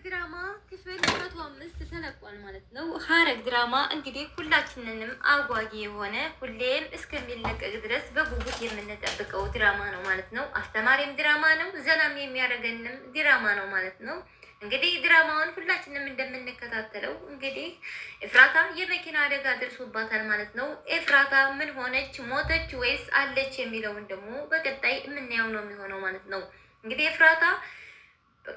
ድራማ ክፍል 105 ተለቋል ማለት ነው። ሐረግ ድራማ እንግዲህ ሁላችንንም አጓጊ የሆነ ሁሌም እስከሚለቀቅ ድረስ በጉጉት የምንጠብቀው ድራማ ነው ማለት ነው። አስተማሪም ድራማ ነው፣ ዘናም የሚያደርገንም ድራማ ነው ማለት ነው። እንግዲህ ድራማውን ሁላችንም እንደምንከታተለው እንግዲህ ኤፍራታ የመኪና አደጋ ደርሶባታል ማለት ነው። ኤፍራታ ምን ሆነች? ሞተች ወይስ አለች የሚለውን ደግሞ በቀጣይ የምናየው ነው የሚሆነው ማለት ነው። እንግዲህ ኤፍራታ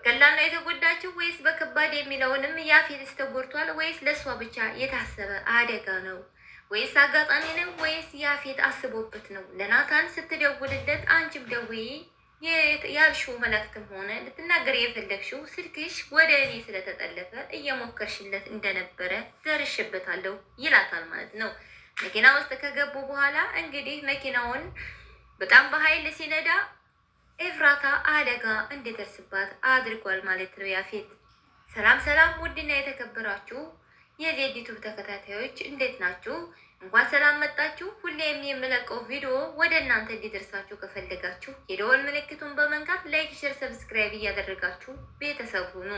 ቀላል ነው የተጎዳችው ወይስ በከባድ የሚለውንም ያፌትስ ተጎድቷል ወይስ ለሷ ብቻ የታሰበ አደጋ ነው ወይስ አጋጣሚ ነው ወይስ ያፌት አስቦበት ነው? ለናታን ስትደውልለት አንቺም ደውዪ ያልሽው መልእክትም ሆነ ልትናገር የፈለግሽው ስልክሽ ወደ እኔ ስለተጠለፈ እየሞከርሽለት እንደነበረ ደርሽበታለሁ ይላታል ማለት ነው። መኪና ውስጥ ከገቡ በኋላ እንግዲህ መኪናውን በጣም በኃይል ሲነዳ ኤፍራታ አደጋ እንዲደርስባት አድርጓል ማለት ነው ያፌት። ሰላም ሰላም! ውድና የተከበራችሁ የዜድ ዩቲዩብ ተከታታዮች እንዴት ናችሁ? እንኳን ሰላም መጣችሁ። ሁሌም የምለቀው ቪዲዮ ወደ እናንተ እንዲደርሳችሁ ከፈለጋችሁ የደወል ምልክቱን በመንካት ላይክ፣ ሼር፣ ሰብስክራይብ እያደረጋችሁ ቤተሰብ ሁኑ።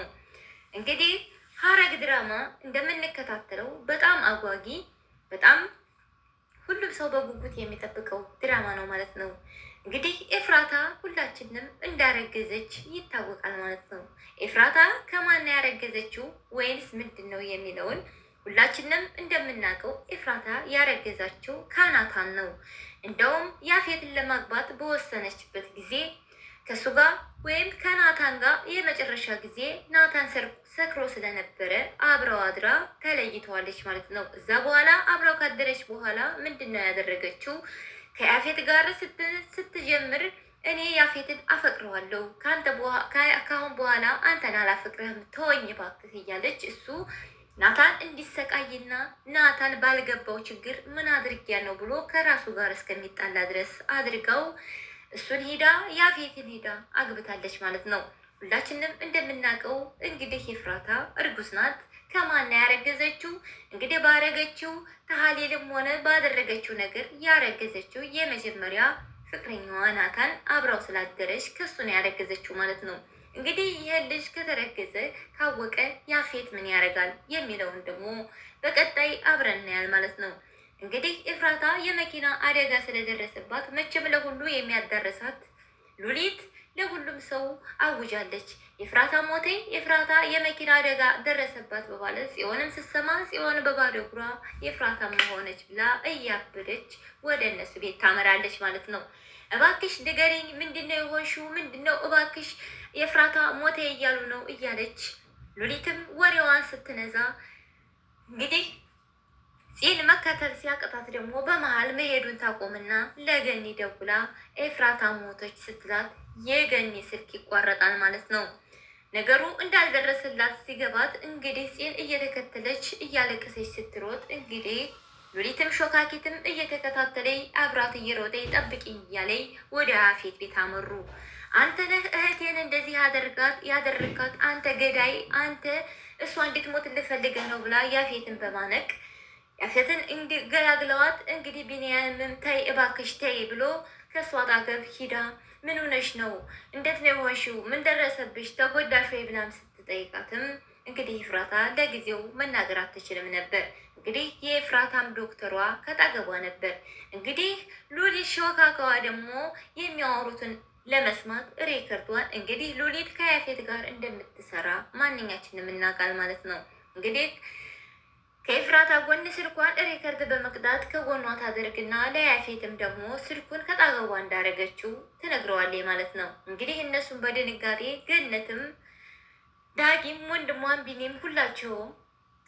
እንግዲህ ሐረግ ድራማ እንደምንከታተለው በጣም አጓጊ፣ በጣም ሁሉም ሰው በጉጉት የሚጠብቀው ድራማ ነው ማለት ነው። እንግዲህ ኤፍራታ ሁላችንም እንዳረገዘች ይታወቃል ማለት ነው። ኤፍራታ ከማን ያረገዘችው ወይንስ ምንድን ነው የሚለውን ሁላችንም እንደምናውቀው ኤፍራታ ያረገዛችው ከናታን ነው። እንደውም ያፌትን ለማግባት በወሰነችበት ጊዜ ከሱ ጋር ወይም ከናታን ጋር የመጨረሻ ጊዜ ናታን ሰክሮ ስለነበረ አብረው አድራ ተለይተዋለች ማለት ነው። እዛ በኋላ አብረው ካደረች በኋላ ምንድን ነው ያደረገችው? ከያፌት ጋር ስትጀምር እኔ ያፌትን አፈቅረዋለሁ ካሁን በኋላ አንተን አላፈቅረህም ተወኝ እባክህ እያለች እሱ ናታን እንዲሰቃይና ናታን ባልገባው ችግር ምን አድርጊያ ነው ብሎ ከራሱ ጋር እስከሚጣላ ድረስ አድርገው እሱን ሄዳ ያፌትን ሄዳ አግብታለች ማለት ነው። ሁላችንም እንደምናውቀው እንግዲህ ኤፍራታ እርጉዝ ናት። ከማን ያረገዘችው? እንግዲህ ባረገችው ተሃሊልም ሆነ ባደረገችው ነገር ያረገዘችው የመጀመሪያ ፍቅረኛዋ ናታን አብራው ስላደረች ከሱ ነው ያረገዘችው ማለት ነው። እንግዲህ ይህ ልጅ ከተረገዘ ካወቀ ያፌት ምን ያደርጋል የሚለውን ደግሞ በቀጣይ አብረን እናያል ማለት ነው። እንግዲህ ኤፍራታ የመኪና አደጋ ስለደረሰባት መቼም ለሁሉ የሚያዳርሳት ሉሊት ለሁሉም ሰው አውጃለች። ኤፍራታ ሞቴ፣ ኤፍራታ የመኪና አደጋ ደረሰባት በማለት ጽዮንም ስትሰማ ጽዮን በባዶ እግሯ ኤፍራታ መሆነች ብላ እያበደች ወደ እነሱ ቤት ታመራለች ማለት ነው። እባክሽ ንገሪኝ፣ ምንድነው የሆንሽው? ምንድነው? እባክሽ ኤፍራታ ሞቴ እያሉ ነው እያለች ሉሊትም ወሬዋን ስትነዛ እንግዲህ ጽን መከተል ሲያቅታት ደግሞ በመሃል መሄዱን ታቆምና ለገኒ ደውላ ኤፍራታ ሞተች ስትላት የገኒ ስልክ ይቋረጣል ማለት ነው። ነገሩ እንዳልደረሰላት ሲገባት እንግዲህ ጽን እየተከተለች እያለቀሰች ስትሮጥ እንግዲህ ሉሊትም ሾካኪትም እየተከታተለኝ አብራት እየሮጠ ጠብቂኝ እያለኝ ወደ ያፌት ቤት አመሩ። አንተ ነህ እህቴን እንደዚህ ያደረጋት አንተ ገዳይ፣ አንተ እሷ እንድትሞት ልፈልገህ ነው ብላ ያፌትን በማነቅ ያፌትን እንዲገላግለዋት እንግዲህ ቢንያምም ተይ እባክሽ ተይ ብሎ ከእሷ አጠገብ ሂዳ ምን ሆነሽ ነው? እንዴት ነው የሆንሽው? ምን ደረሰብሽ? ተጎዳሽ ወይ ብላም ስትጠይቃትም እንግዲህ ኤፍራታ ለጊዜው መናገር አትችልም ነበር። እንግዲህ የኤፍራታም ዶክተሯ ከጠገቧ ነበር። እንግዲህ ሉሊት ሾካካዋ ደግሞ የሚያወሩትን ለመስማት ሬከርዷን እንግዲህ ሉሊት ከያፌት ጋር እንደምትሰራ ማንኛችንም እናውቃል ማለት ነው። እንግዲህ ከኤፍራታ ጎን ስልኳን ሬከርድ በመቅዳት ከጎኗ ታደርግና ለያፌትም ደግሞ ስልኩን ከጣገቧ እንዳረገችው ትነግረዋለች ማለት ነው። እንግዲህ እነሱም በድንጋጤ ገነትም ዳጊም ወንድሟን ቢኒም ሁላቸውም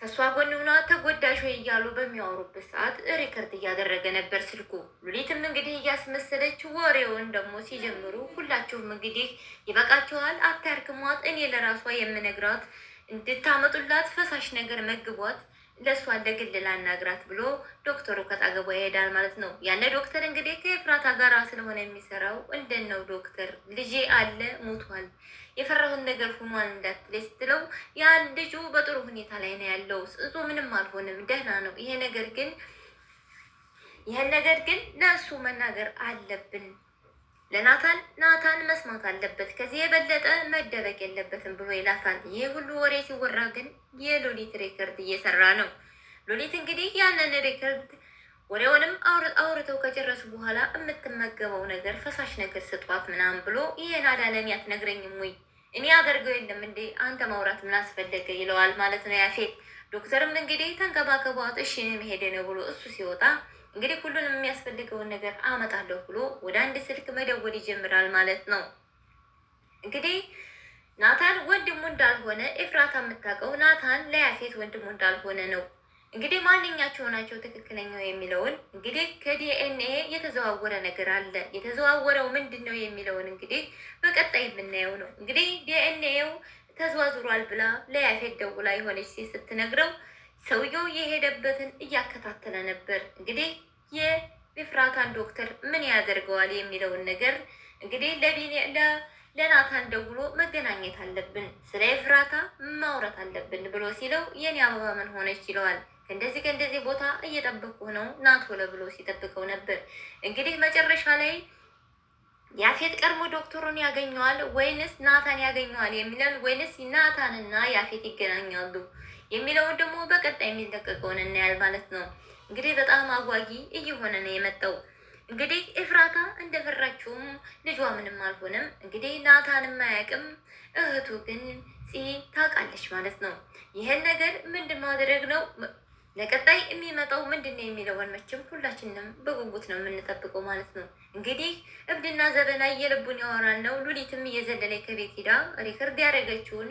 ከእሷ ጎን ሆና ተጎዳሽ ወይ እያሉ በሚያወሩበት ሰዓት ሪከርድ እያደረገ ነበር ስልኩ። ሉሊትም እንግዲህ እያስመሰለች ወሬውን ደግሞ ሲጀምሩ ሁላችሁም እንግዲህ ይበቃችኋል፣ አታርክሟት፣ እኔ ለራሷ የምነግራት እንድታመጡላት ፈሳሽ ነገር መግቧት ለእሷ ለግል ላናግራት ብሎ ዶክተሩ ከጣገቧ ይሄዳል ማለት ነው። ያለ ዶክተር እንግዲህ ከኤፍራታ ጋር ስለሆነ የሚሰራው እንደት ነው ዶክተር ልጄ አለ ሞቷል፣ የፈራሁን ነገር ሆኗል እንዳትለኝ ስትለው ያን ልጁ በጥሩ ሁኔታ ላይ ነው ያለው፣ እሱ ምንም አልሆንም ደህና ነው። ይሄን ነገር ግን ለእሱ መናገር አለብን ናታን መስማት አለበት፣ ከዚህ የበለጠ መደበቅ የለበትም ብሎ ይላታል። ይህ ሁሉ ወሬ ሲወራ ግን የሉሊት ሪከርድ እየሰራ ነው። ሉሊት እንግዲህ ያንን ሪከርድ ወሬውንም አውርተው ከጨረሱ በኋላ የምትመገበው ነገር ፈሳሽ ነገር ስጧት ምናምን ብሎ ይሄን አዳለኝ አትነግረኝም ወይ? እኔ አደርገው የለም እንዴ አንተ ማውራት ምን አስፈለገ? ይለዋል ማለት ነው ያፌት። ዶክተርም እንግዲህ ተንከባከቧት እሺ መሄድ ነው ብሎ እሱ ሲወጣ እንግዲህ ሁሉንም የሚያስፈልገውን ነገር አመጣለሁ ብሎ ወደ አንድ ስልክ መደወል ይጀምራል ማለት ነው። እንግዲህ ናታን ወንድሙ እንዳልሆነ ኤፍራታ የምታውቀው ናታን ለያፌት ወንድሙ እንዳልሆነ ነው። እንግዲህ ማንኛቸው ናቸው ትክክለኛው የሚለውን እንግዲህ ከዲኤንኤ የተዘዋወረ ነገር አለ። የተዘዋወረው ምንድን ነው የሚለውን እንግዲህ በቀጣይ የምናየው ነው። እንግዲህ ዲኤንኤው ተዘዋዝሯል ብላ ለያፌት ደውላ የሆነች ሴት ስትነግረው ሰውየው የሄደበትን እያከታተለ ነበር። እንግዲህ የኤፍራታን ዶክተር ምን ያደርገዋል የሚለውን ነገር እንግዲህ ለናታን ደውሎ መገናኘት አለብን፣ ስለ ኤፍራታ ማውራት አለብን ብሎ ሲለው የኔ አበባ ምን ሆነች ይለዋል። ከእንደዚህ ቦታ እየጠበቁ ነው ናቶለ ብሎ ሲጠብቀው ነበር። እንግዲህ መጨረሻ ላይ ያፌት ቀድሞ ዶክተሩን ያገኘዋል ወይንስ ናታን ያገኘዋል የሚለን ወይንስ ናታንና ያፌት ይገናኛሉ የሚለውን ደግሞ በቀጣይ የሚለቀቀውን እናያል ማለት ነው። እንግዲህ በጣም አጓጊ እየሆነ ነው የመጣው። እንግዲህ ኤፍራታ እንደፈራችውም ልጇ ምንም አልሆነም። እንግዲህ ናታንም አያውቅም፣ እህቱ ግን ታውቃለች ማለት ነው። ይህን ነገር ምንድን ማድረግ ነው ለቀጣይ የሚመጣው ምንድን ነው የሚለውን መቼም ሁላችንም በጉጉት ነው የምንጠብቀው ማለት ነው። እንግዲህ እብድና ዘበና የልቡን ያወራን ነው። ሉሊትም እየዘለለ ከቤት ሄዳ ሪከርድ ያደረገችውን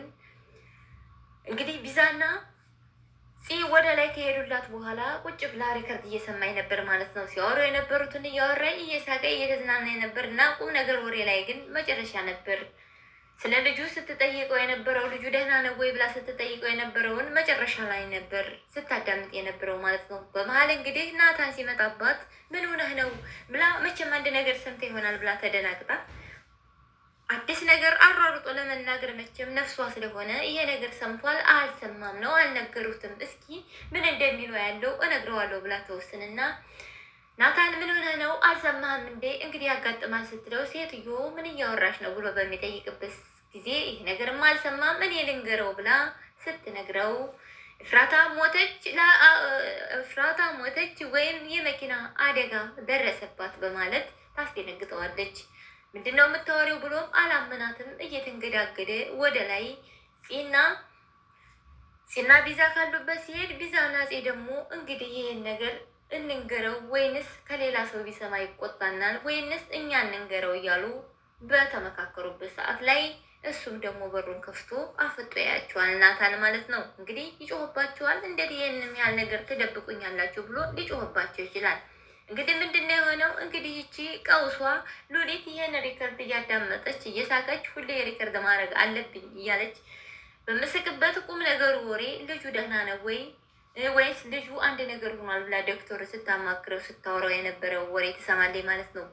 እንግዲህ ቢዛና ወደ ላይ ከሄዱላት በኋላ ቁጭ ብላ ሪከርድ እየሰማኝ ነበር ማለት ነው። ሲያወሩ የነበሩትን እያወራኝ እየሳቀ እየተዝናና ነበር እና ቁም ነገር ወሬ ላይ ግን መጨረሻ ነበር ስለ ልጁ ስትጠይቀው የነበረው ልጁ ደህና ነው ወይ ብላ ስትጠይቀው የነበረውን መጨረሻ ላይ ነበር ስታዳምጥ የነበረው ማለት ነው። በመሀል እንግዲህ ናታን ሲመጣባት ምን ሆነህ ነው ብላ መቼም አንድ ነገር ሰምታ ይሆናል ብላ ተደናግጣ አዲስ ነገር አሯሩጦ ለመናገር መቼም ነፍሷ ስለሆነ ይሄ ነገር ሰምቷል አልሰማም ነው አልነገሩትም፣ እስኪ ምን እንደሚለው ያለው እነግረዋለሁ ብላ ተወስንና ናታን ምን ሆነ ነው አልሰማህም እንዴ እንግዲህ ያጋጥማል ስትለው ሴትዮ ምን እያወራሽ ነው ብሎ በሚጠይቅበት ጊዜ ይህ ነገርማ አልሰማም እኔ ልንገረው ብላ ስትነግረው እፍራታ ሞተች ወይም የመኪና አደጋ ደረሰባት በማለት ታስደነግጠዋለች። ምንድነው የምታወሪው ብሎም አላመናትም። እየተንገዳገደ ወደ ላይ ፂና ቢዛ ካሉበት ሲሄድ ቢዛና ፄ ደግሞ እንግዲህ ይሄን ነገር እንንገረው ወይንስ ከሌላ ሰው ቢሰማ ይቆጣናል ወይንስ እኛ እንንገረው እያሉ በተመካከሩበት ሰዓት ላይ እሱም ደግሞ በሩን ከፍቶ አፍጦ ያያቸዋል ናታን ማለት ነው። እንግዲህ ይጮህባቸዋል። እንዴት ይሄንም ያህል ነገር ትደብቁኛላችሁ ብሎ ሊጮህባቸው ይችላል። እንግዲህ ምንድነው የሆነው? እንግዲህ ይቺ ቀውሷ ሉሊት ይሄን ሪከርድ እያዳመጠች እየሳቀች ሁሌ ሪከርድ ማድረግ አለብኝ እያለች በምስቅበት ቁም ነገሩ ወሬ ልጁ ደህና ነው ወይስ ልጁ አንድ ነገር ሆኗል ብላ ዶክተሩ ስታማክረው ስታወራው የነበረው ወሬ ትሰማለች ማለት ነው።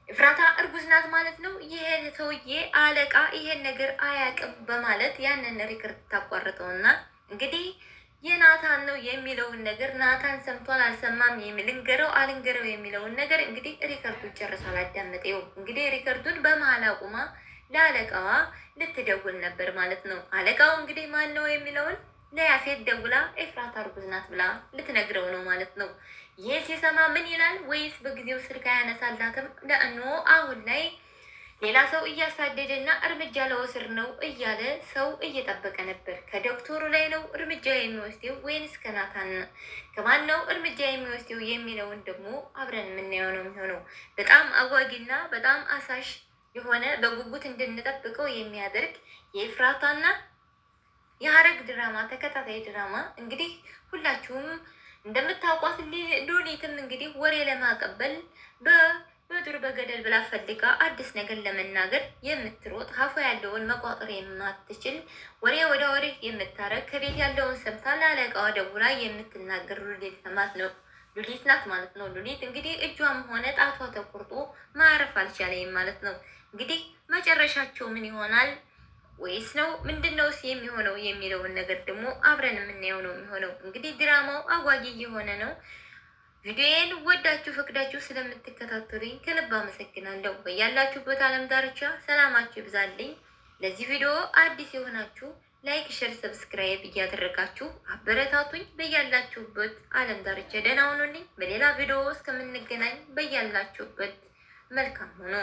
ኤፍራታ እርጉዝ ናት ማለት ነው። ይሄ ሰውዬ አለቃ ይሄን ነገር አያውቅም በማለት ያንን ሪከርድ ታቋርጠውና እንግዲህ የናታን ነው የሚለውን ነገር ናታን ሰምቷል አልሰማም ልንገረው አልንገረው የሚለውን ነገር እንግዲህ ሪከርዱን ጨርሶ አላዳመጠው። እንግዲህ ሪከርዱን በመሀል አቁማ ለአለቃዋ ልትደውል ነበር ማለት ነው። አለቃው እንግዲህ ማን ነው የሚለውን ለያፌት ደውላ ኤፍራታ እርጉዝ ናት ብላ ልትነግረው ነው ማለት ነው። ይህ ሲሰማ ምን ይላል? ወይስ በጊዜው ስልክ አያነሳላትም? ለእኖ አሁን ላይ ሌላ ሰው እያሳደደና እርምጃ ለወስር ነው እያለ ሰው እየጠበቀ ነበር። ከዶክተሩ ላይ ነው እርምጃ የሚወስደው ወይንስ ከናታን ከማን ነው እርምጃ የሚወስደው የሚለውን ደግሞ አብረን የምናየው ነው የሚሆነው። በጣም አጓጊና በጣም አሳሽ የሆነ በጉጉት እንድንጠብቀው የሚያደርግ የኤፍራታና የሀረግ ድራማ ተከታታይ ድራማ እንግዲህ ሁላችሁም እንደምታውቋት ሉሊትም እንግዲህ ወሬ ለማቀበል በዱር በገደል ብላ ፈልጋ አዲስ ነገር ለመናገር የምትሮጥ ሀፎ ያለውን መቋጠር የማትችል ወሬ ወደ ወሬ የምታረግ ከቤት ያለውን ሰምታ ለአለቃዋ ደውላ የምትናገር ሉሊት ናት ማለት ነው። ሉሊት እንግዲህ እጇም ሆነ ጣቷ ተቆርጦ ማረፍ አልቻለም ማለት ነው። እንግዲህ መጨረሻቸው ምን ይሆናል ወይስ ነው ምንድነው የሚሆነው የሚለውን ነገር ደግሞ አብረን የምናየው ነው የሚሆነው። እንግዲህ ድራማው አጓጊ የሆነ ነው። ቪዲዮዬን ወዳችሁ ፈቅዳችሁ ስለምትከታተሉኝ ከልብ አመሰግናለሁ። በያላችሁበት ዓለም ዳርቻ ሰላማችሁ ይብዛልኝ። ለዚህ ቪዲዮ አዲስ የሆናችሁ ላይክ፣ ሼር፣ ሰብስክራይብ እያደረጋችሁ አበረታቱኝ። በያላችሁበት ዓለም ዳርቻ ደህና ሁኑልኝ። በሌላ ቪዲዮ እስከምንገናኝ በያላችሁበት መልካም ሆኖ